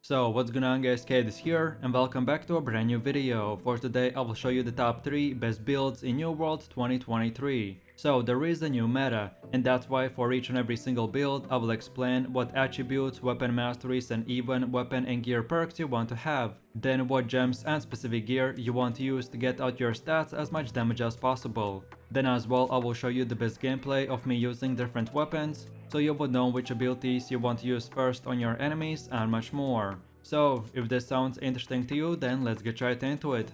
So what's going on guys, Kate is here and welcome back to a brand new video. For today I will show you the top 3 best builds in New World 2023. So there is a new meta, and that's why for each and every single build I will explain what attributes, weapon masteries and even weapon and gear perks you want to have. Then what gems and specific gear you want to use to get out your stats as much damage as possible. Then as well I will show you the best gameplay of me using different weapons, so you would know which abilities you want to use first on your enemies and much more. So if this sounds interesting to you, then let's get right into it.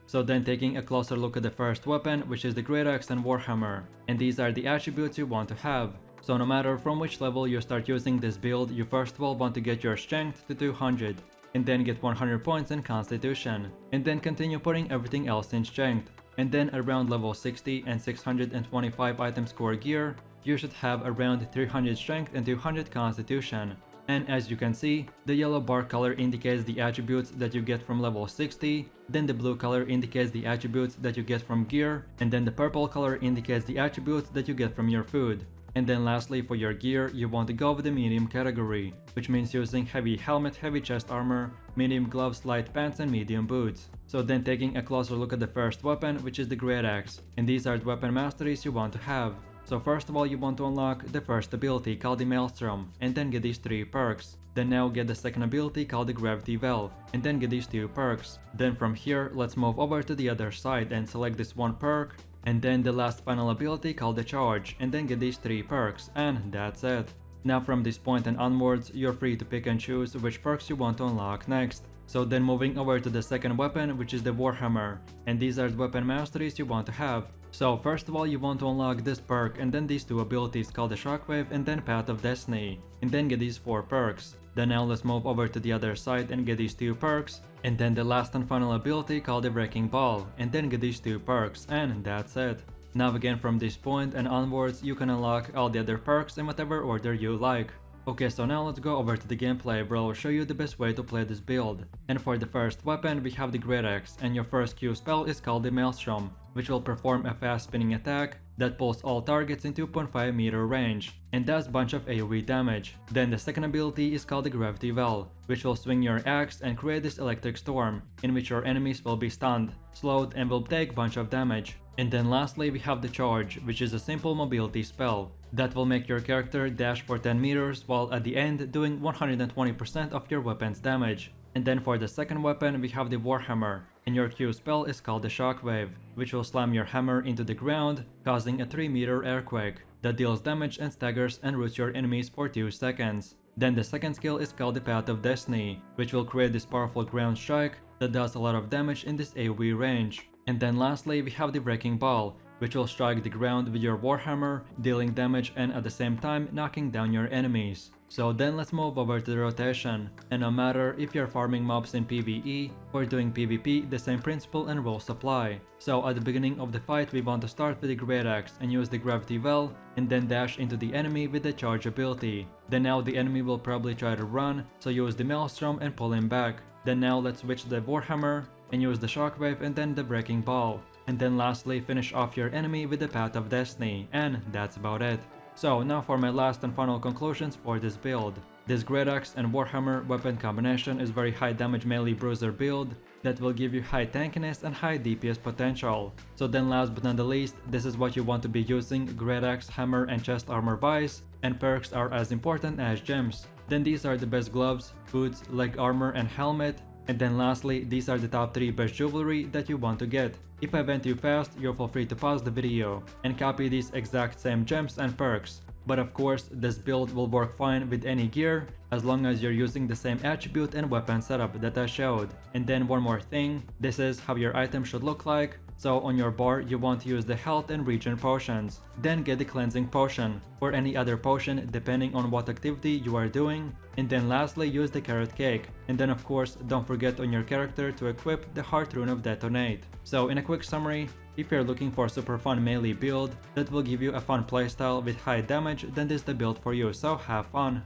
So then taking a closer look at the first weapon, which is the great axe and warhammer, and these are the attributes you want to have. So no matter from which level you start using this build, you first of all want to get your strength to 200, and then get 100 points in constitution, and then continue putting everything else in strength. And then around level 60 and 625 item score gear, you should have around 300 strength and 200 constitution. And as you can see, the yellow bar color indicates the attributes that you get from level 60, then the blue color indicates the attributes that you get from gear, and then the purple color indicates the attributes that you get from your food. And then lastly, for your gear, you want to go with the medium category, which means using heavy helmet, heavy chest armor, medium gloves, light pants and medium boots. So then taking a closer look at the first weapon, which is the great axe, and these are the weapon masteries you want to have. So first of all you want to unlock the first ability called the maelstrom, and then get these 3 perks. Then now get the second ability called the gravity well, and then get these 2 perks. Then from here let's move over to the other side and select this 1 perk, and then the last final ability called the charge, and then get these 3 perks, and that's it. Now from this point and onwards, you're free to pick and choose which perks you want to unlock next. So then moving over to the second weapon, which is the warhammer, and these are the weapon masteries you want to have. So first of all you want to unlock this perk and then these 2 abilities called the shockwave and then path of destiny, and then get these 4 perks. Then now let's move over to the other side and get these 2 perks, and then the last and final ability called the wrecking ball, and then get these 2 perks, and that's it. Now again from this point and onwards you can unlock all the other perks in whatever order you like. Okay, so now let's go over to the gameplay where I'll show you the best way to play this build. And for the first weapon we have the great axe, and your first Q spell is called the maelstrom, which will perform a fast spinning attack that pulls all targets in 2.5 meter range and does bunch of AoE damage. Then the second ability is called the gravity well, which will swing your axe and create this electric storm in which your enemies will be stunned, slowed and will take bunch of damage. And then lastly we have the charge, which is a simple mobility spell that will make your character dash for 10 meters while at the end doing 120% of your weapon's damage. And then for the second weapon we have the warhammer, and your Q spell is called the shockwave, which will slam your hammer into the ground, causing a 3-meter earthquake that deals damage and staggers and roots your enemies for 2 seconds. Then the second skill is called the path of destiny, which will create this powerful ground strike that does a lot of damage in this AoE range. And then lastly we have the wrecking ball, which will strike the ground with your warhammer, dealing damage and at the same time knocking down your enemies. So then let's move over to the rotation, and no matter if you're farming mobs in PvE or doing PvP, the same principle and rules apply. So at the beginning of the fight we want to start with the great axe and use the gravity well, and then dash into the enemy with the charge ability. Then now the enemy will probably try to run, so use the maelstrom and pull him back. Then now let's switch to the warhammer and use the shockwave and then the wrecking ball. And then lastly finish off your enemy with the path of destiny, and that's about it. So now for my last and final conclusions for this build. This great axe and warhammer weapon combination is very high damage melee bruiser build that will give you high tankiness and high DPS potential. So then last but not the least, this is what you want to be using: great axe, hammer and chest armor wise, and perks are as important as gems. Then these are the best gloves, boots, leg armor and helmet. And then lastly, these are the top 3 best jewelry that you want to get. If I went too fast, you'll feel free to pause the video and copy these exact same gems and perks. But of course, this build will work fine with any gear as long as you're using the same attribute and weapon setup that I showed. And then one more thing, this is how your item should look like. So on your bar you want to use the health and regen potions, then get the cleansing potion or any other potion depending on what activity you are doing, and then lastly use the carrot cake. And then of course don't forget on your character to equip the heart rune of detonate. So in a quick summary, if you're looking for a super fun melee build that will give you a fun playstyle with high damage, then this is the build for you, so have fun.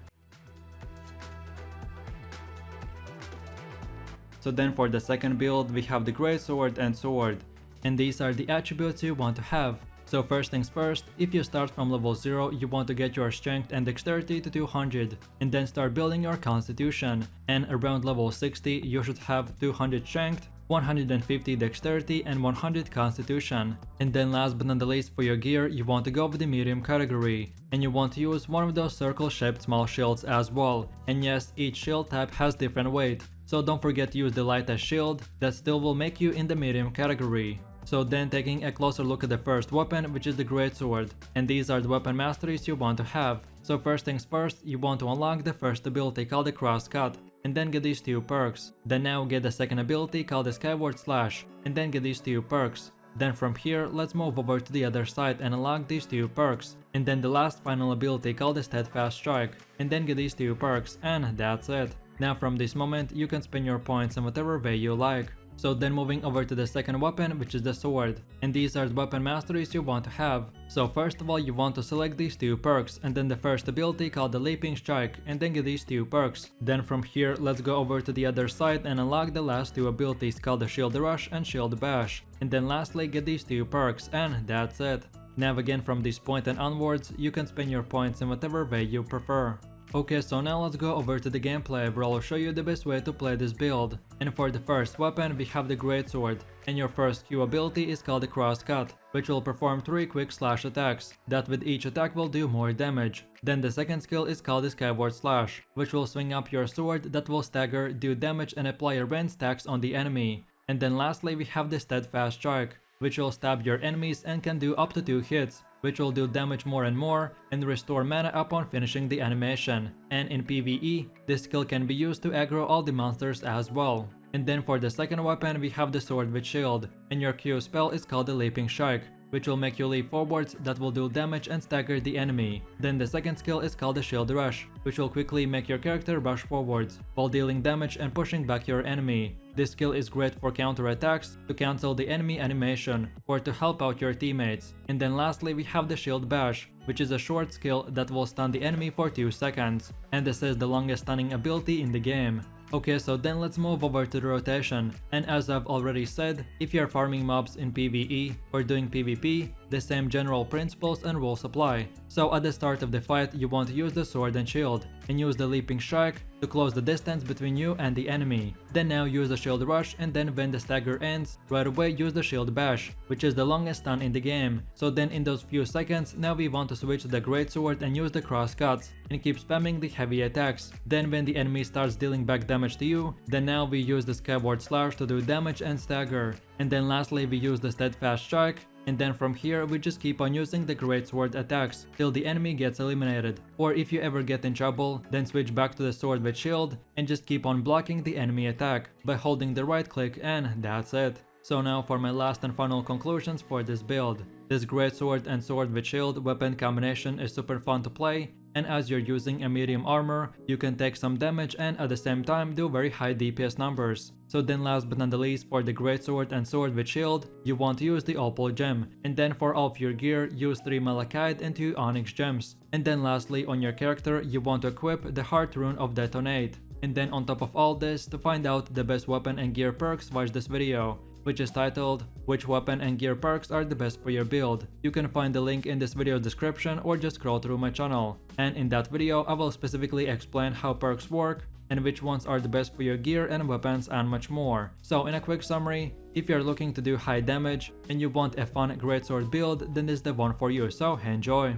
So then for the second build we have the greatsword and sword, and these are the attributes you want to have. So first things first, if you start from level 0, you want to get your strength and dexterity to 200, and then start building your constitution, and around level 60 you should have 200 strength, 150 dexterity and 100 constitution. And then last but not the least, for your gear you want to go with the medium category, and you want to use one of those circle shaped small shields as well. And yes, each shield type has different weight, so don't forget to use the lightest shield, that still will make you in the medium category. So then taking a closer look at the first weapon, which is the greatsword, and these are the weapon masteries you want to have. So first things first, you want to unlock the first ability called the crosscut, and then get these 2 perks. Then now get the second ability called the skyward slash, and then get these 2 perks. Then from here, let's move over to the other side and unlock these 2 perks. And then the last final ability called the steadfast strike, and then get these 2 perks, and that's it. Now from this moment, you can spend your points in whatever way you like. So then moving over to the second weapon, which is the sword, and these are the weapon masteries you want to have. So first of all, you want to select these 2 perks, and then the first ability called the leaping strike, and then get these 2 perks. Then from here, let's go over to the other side and unlock the last 2 abilities called the shield rush and shield bash, and then lastly get these 2 perks, and that's it. Now again, from this point and onwards, you can spend your points in whatever way you prefer. Okay, so now let's go over to the gameplay where I'll show you the best way to play this build. And for the first weapon we have the greatsword, and your first Q ability is called the crosscut, which will perform 3 quick slash attacks, that with each attack will do more damage. Then the second skill is called the skyward slash, which will swing up your sword that will stagger, do damage and apply a range stacks on the enemy. And then lastly we have the steadfast strike, which will stab your enemies and can do up to 2 hits, which will do damage more and more and restore mana upon finishing the animation. And in PvE, this skill can be used to aggro all the monsters as well. And then for the second weapon we have the sword with shield, and your Q spell is called the leaping strike, which will make you leap forwards that will do damage and stagger the enemy. Then the second skill is called the shield rush, which will quickly make your character rush forwards while dealing damage and pushing back your enemy. This skill is great for counter attacks, to cancel the enemy animation, or to help out your teammates. And then lastly we have the shield bash, which is a short skill that will stun the enemy for 2 seconds, and this is the longest stunning ability in the game. Okay, so then let's move over to the rotation, and as I've already said, if you're farming mobs in PvE or doing PvP, the same general principles and rules apply. So at the start of the fight you want to use the sword and shield, and use the leaping strike to close the distance between you and the enemy. Then now use the shield rush, and then when the stagger ends, right away use the shield bash, which is the longest stun in the game. So then in those few seconds, now we want to switch to the greatsword and use the crosscuts, and keep spamming the heavy attacks. Then when the enemy starts dealing back damage to you, then now we use the skyward slash to do damage and stagger. And then lastly we use the steadfast strike, and then from here we just keep on using the greatsword attacks till the enemy gets eliminated. Or if you ever get in trouble, then switch back to the sword with shield and just keep on blocking the enemy attack by holding the right click, and that's it. So now for my last and final conclusions for this build. This greatsword and sword with shield weapon combination is super fun to play, and as you're using a medium armor, you can take some damage and at the same time do very high DPS numbers. So then last but not the least, for the greatsword and sword with shield, you want to use the opal gem, and then for all of your gear, use 3 malachite and 2 onyx gems. And then lastly, on your character, you want to equip the heart rune of detonate. And then on top of all this, to find out the best weapon and gear perks, watch this video, which is titled "Which weapon and gear perks are the best for your build?" You can find the link in this video description or just scroll through my channel. And in that video I will specifically explain how perks work and which ones are the best for your gear and weapons and much more. So in a quick summary, if you're looking to do high damage and you want a fun greatsword build, then this is the one for you, so enjoy!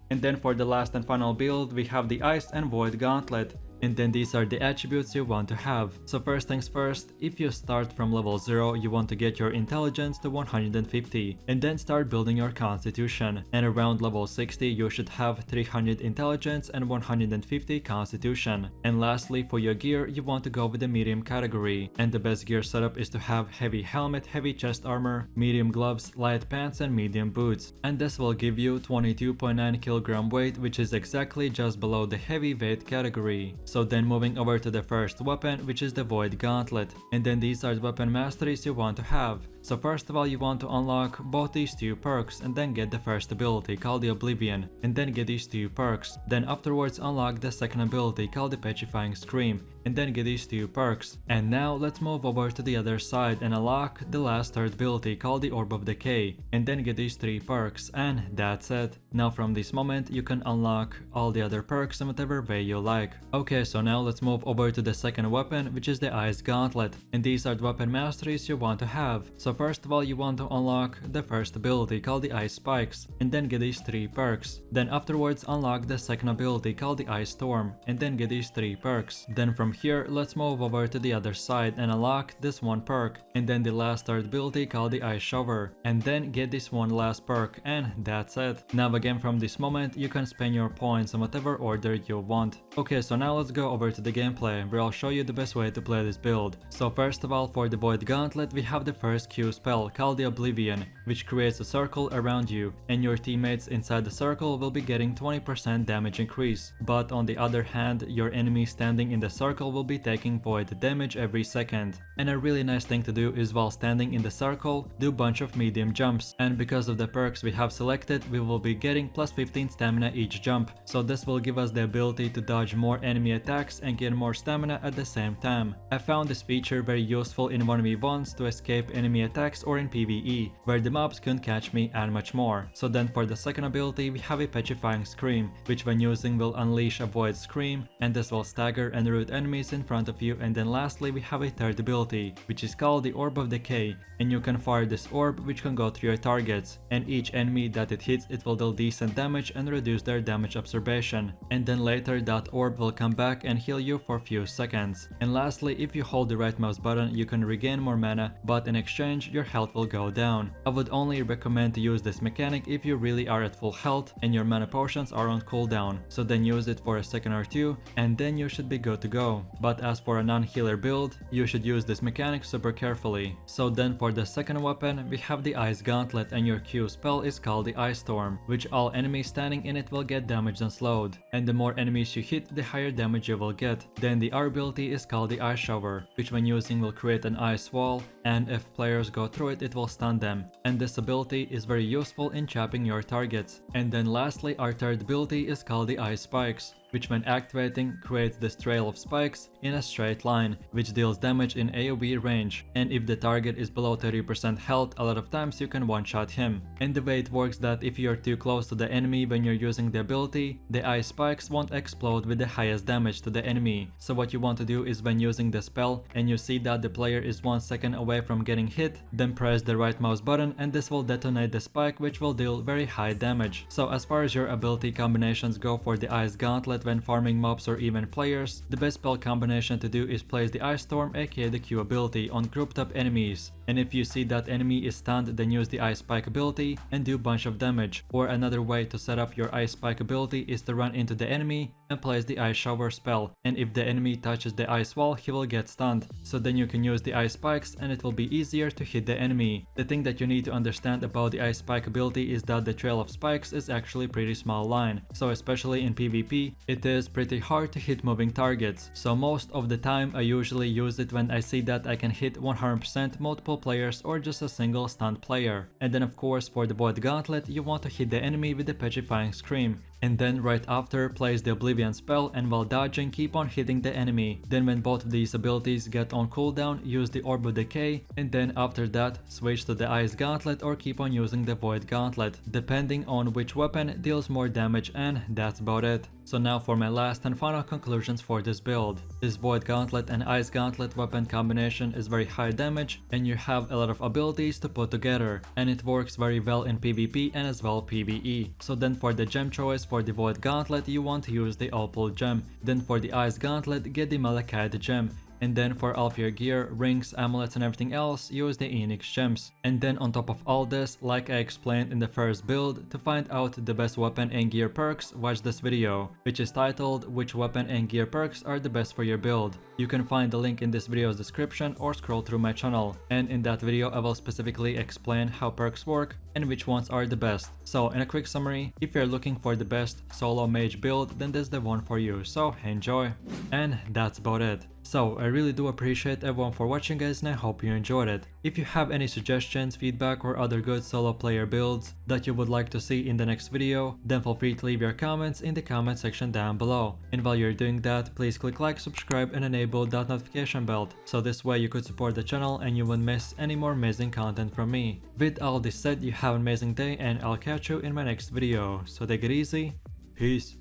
And then for the last and final build we have the Ice and Void Gauntlet. And then these are the attributes you want to have. So first things first, if you start from level 0, you want to get your intelligence to 150 and then start building your constitution. And around level 60 you should have 300 intelligence and 150 constitution. And lastly, for your gear you want to go with the medium category. And the best gear setup is to have heavy helmet, heavy chest armor, medium gloves, light pants and medium boots. And this will give you 22.9 kg weight, which is exactly just below the heavy weight category. So then moving over to the first weapon, which is the Void Gauntlet. And then these are the weapon masteries you want to have. So first of all you want to unlock both these two perks and then get the first ability called the Oblivion, and then get these two perks. Then afterwards unlock the second ability called the Petrifying Scream, and then get these two perks. And now let's move over to the other side and unlock the last third ability called the Orb of Decay, and then get these three perks, and that's it. Now from this moment you can unlock all the other perks in whatever way you like. Okay, so now let's move over to the second weapon, which is the Ice Gauntlet, and these are the weapon masteries you want to have. So first of all you want to unlock the first ability called the Ice Spikes, and then get these three perks. Then afterwards unlock the second ability called the Ice Storm, and then get these three perks. Then from here let's move over to the other side and unlock this one perk, and then the last third ability called the Ice Shower, and then get this one last perk, and that's it. Now again from this moment you can spend your points in whatever order you want. Okay, so now let's go over to the gameplay where I'll show you the best way to play this build. So first of all, for the Void Gauntlet we have the first Q spell called the Oblivion, which creates a circle around you, and your teammates inside the circle will be getting 20% damage increase. But on the other hand, your enemy standing in the circle will be taking void damage every second. And a really nice thing to do is while standing in the circle, do bunch of medium jumps, and because of the perks we have selected we will be getting plus 15 stamina each jump, so this will give us the ability to dodge more enemy attacks and gain more stamina at the same time. I found this feature very useful in 1v1s to escape enemy attacks or in PvE, where the mobs couldn't catch me, and much more. So then for the second ability we have a Petrifying Scream, which when using will unleash a Void Scream, and this will stagger and root enemies in front of you. And then lastly we have a third ability, which is called the Orb of Decay, and you can fire this orb which can go through your targets, and each enemy that it hits it will deal decent damage and reduce their damage absorption, and then later that orb will come back and heal you for a few seconds. And lastly, if you hold the right mouse button you can regain more mana, but in exchange your health will go down. I would only recommend to use this mechanic if you really are at full health and your mana potions are on cooldown, so then use it for a second or two and then you should be good to go. But as for a non-healer build, you should use this mechanic super carefully. So then for the second weapon we have the Ice Gauntlet, and your Q spell is called the Ice Storm, which all enemies standing in it will get damaged and slowed, and the more enemies you hit the higher damage you will get. Then the R ability is called the Ice Shower, which when using will create an ice wall, and if players go through it will stun them, and this ability is very useful in chapping your targets. And then lastly our third ability is called the Ice Spikes, which when activating creates this trail of spikes in a straight line, which deals damage in AoE range, and if the target is below 30% health a lot of times you can one-shot him. And the way it works that if you're too close to the enemy when you're using the ability, the ice spikes won't explode with the highest damage to the enemy. So what you want to do is when using the spell and you see that the player is 1 second away from getting hit, then press the right mouse button and this will detonate the spike, which will deal very high damage. So as far as your ability combinations go for the Ice Gauntlet when farming mobs or even players, the best spell combination to do is place the Ice Storm aka the Q ability on grouped up enemies, and if you see that enemy is stunned then use the Ice Spike ability and do bunch of damage. Or another way to set up your Ice Spike ability is to run into the enemy and place the Ice Shower spell, and if the enemy touches the ice wall he will get stunned, so then you can use the Ice Spikes and it will be easier to hit the enemy. The thing that you need to understand about the Ice Spike ability is that the trail of spikes is actually pretty small line, so especially in PvP it is pretty hard to hit moving targets. So most of the time I usually use it when I see that I can hit 100% multiple players or just a single stunned player. And then of course for the Void Gauntlet you want to hit the enemy with the Petrifying Scream, and then right after place the Oblivion spell, and while dodging keep on hitting the enemy. Then when both of these abilities get on cooldown use the Orb of Decay, and then after that switch to the Ice Gauntlet or keep on using the Void Gauntlet depending on which weapon deals more damage, and that's about it. So now for my last and final conclusions for this build. This Void Gauntlet and Ice Gauntlet weapon combination is very high damage and you have a lot of abilities to put together, and it works very well in PvP and as well PvE. So then for the gem choice for the Void Gauntlet you want to use the Opal gem, then for the Ice Gauntlet get the Malachite gem, and then for all of your gear, rings, amulets and everything else use the Enix gems. And then on top of all this, like I explained in the first build, to find out the best weapon and gear perks, watch this video, which is titled which weapon and gear perks are the best for your build. You can find the link in this video's description or scroll through my channel, and in that video I will specifically explain how perks work and which ones are the best. So in a quick summary, if you're looking for the best solo mage build then this is the one for you, so enjoy. And that's about it. So I really do appreciate everyone for watching guys, and I hope you enjoyed it. If you have any suggestions, feedback or other good solo player builds that you would like to see in the next video, then feel free to leave your comments in the comment section down below. And while you're doing that, please click like, subscribe and enable that notification bell, so this way you could support the channel and you wouldn't miss any more amazing content from me. With all this said, you have an amazing day and I'll catch you in my next video. So take it easy, peace.